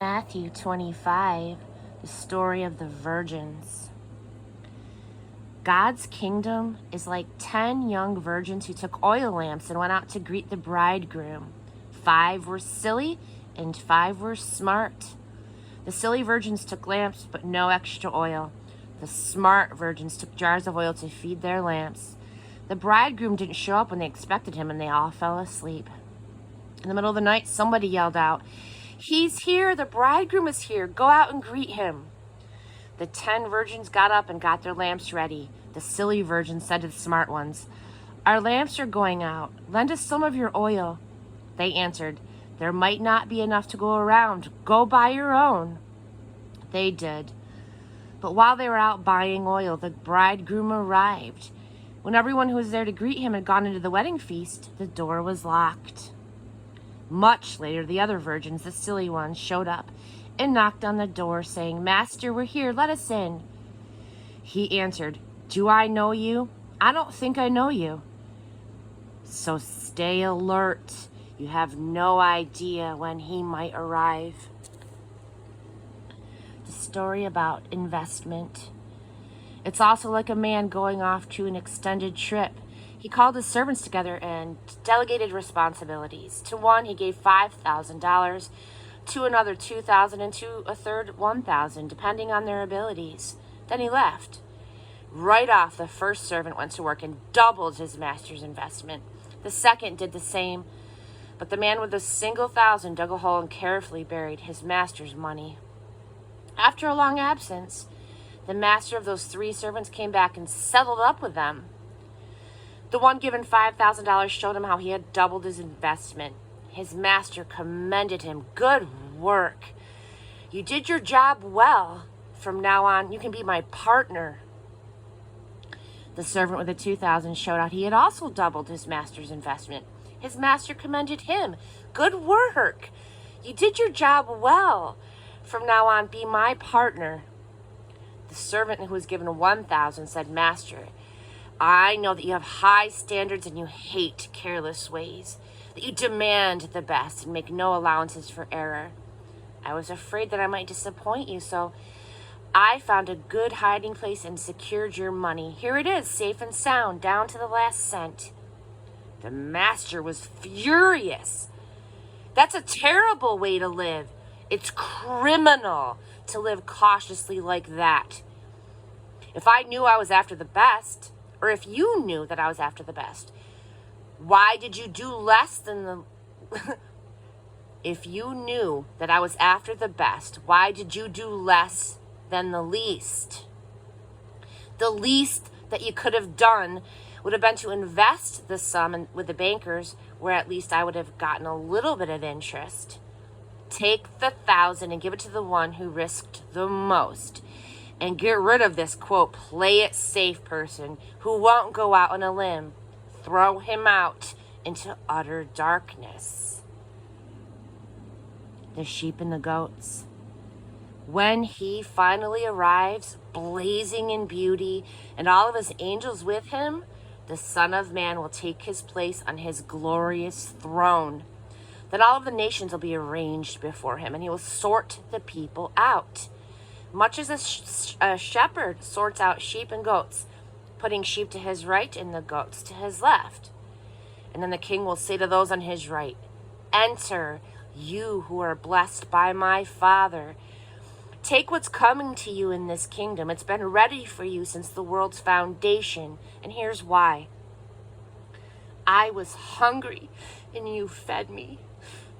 Matthew 25, the story of the virgins. God's kingdom is like 10 young virgins who took oil lamps and went out to greet the bridegroom. 5 were silly and 5 were smart. The silly virgins took lamps but no extra oil. The smart virgins took jars of oil to feed their lamps. The bridegroom didn't show up when they expected him and they all fell asleep. In the middle of the night, somebody yelled out, "He's here, the bridegroom is here, go out and greet him." The 10 virgins got up and got their lamps ready. The silly virgins said to the smart ones, "Our lamps are going out, lend us some of your oil." They answered, "There might not be enough to go around, go buy your own." They did. But while they were out buying oil, the bridegroom arrived. When everyone who was there to greet him had gone into the wedding feast, the door was locked. Much later, the other virgins, the silly ones, showed up and knocked on the door, saying, "Master, we're here, let us in." He answered, "Do I know you? I don't think I know you." So stay alert. You have no idea when he might arrive. The story about investment. It's also like a man going off to an extended trip. He called his servants together and delegated responsibilities. To one, he gave $5,000, to another $2,000, and to a third $1,000, depending on their abilities. Then he left. Right off, the first servant went to work and doubled his master's investment. The second did the same, but the man with the single $1,000 dug a hole and carefully buried his master's money. After a long absence, the master of those 3 servants came back and settled up with them. The one given $5,000 showed him how he had doubled his investment. His master commended him. "Good work. You did your job well. From now on, you can be my partner." The servant with the $2,000 showed out he had also doubled his master's investment. His master commended him. "Good work. You did your job well. From now on, be my partner." The servant who was given $1,000 said, "Master, I know that you have high standards and you hate careless ways, that you demand the best and make no allowances for error. I was afraid that I might disappoint you, so I found a good hiding place and secured your money. Here it is, safe and sound, down to the last cent." The master was furious. "That's a terrible way to live. It's criminal to live cautiously like that. If I knew I was after the best, or if you knew that I was after the best, why did you do less than the... If you knew that I was after the best, why did you do less than the least? The least that you could have done would have been to invest the sum with the bankers, where at least I would have gotten a little bit of interest. Take the 1,000 and give it to the one who risked the most. And get rid of this, quote, play it safe person who won't go out on a limb. Throw him out into utter darkness." The sheep and the goats. When he finally arrives, blazing in beauty, and all of his angels with him, the Son of Man will take his place on his glorious throne. Then all of the nations will be arranged before him, and he will sort the people out. Much as a shepherd sorts out sheep and goats, putting sheep to his right and the goats to his left. And then the king will say to those on his right, "Enter, you who are blessed by my Father. Take what's coming to you in this kingdom. It's been ready for you since the world's foundation. And here's why. I was hungry, and you fed me.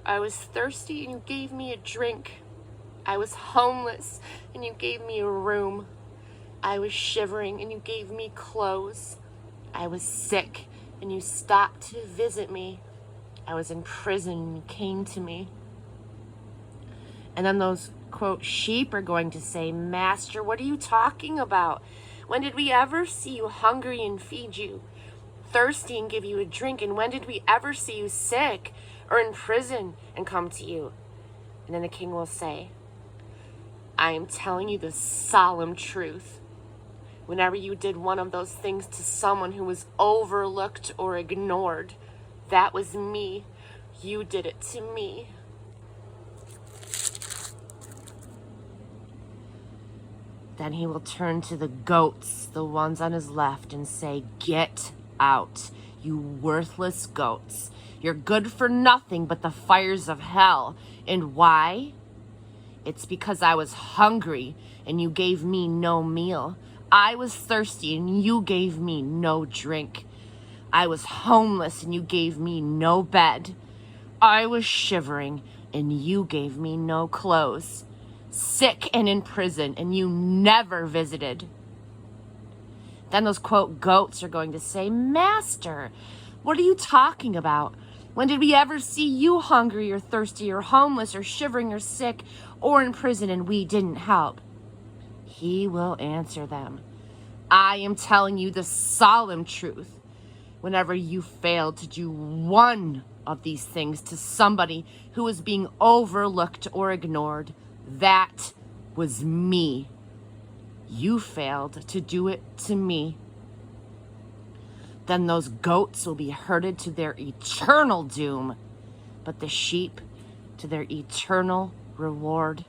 I was thirsty, and you gave me a drink. I was homeless, and you gave me a room. I was shivering, and you gave me clothes. I was sick, and you stopped to visit me. I was in prison, and you came to me." And then those, quote, sheep are going to say, "Master, what are you talking about? When did we ever see you hungry and feed you, thirsty and give you a drink? And when did we ever see you sick or in prison and come to you?" And then the king will say, "I am telling you the solemn truth. Whenever you did one of those things to someone who was overlooked or ignored, that was me. You did it to me." Then he will turn to the goats, the ones on his left, and say, "Get out, you worthless goats. You're good for nothing but the fires of hell." And why? It's because I was hungry and you gave me no meal. I was thirsty and you gave me no drink. I was homeless and you gave me no bed. I was shivering and you gave me no clothes. Sick and in prison and you never visited. Then those, quote, goats are going to say, "Master, what are you talking about? When did we ever see you hungry or thirsty or homeless or shivering or sick or in prison and we didn't help?" He will answer them, "I am telling you the solemn truth. Whenever you failed to do one of these things to somebody who was being overlooked or ignored, that was me. You failed to do it to me." Then those goats will be herded to their eternal doom, but the sheep to their eternal reward.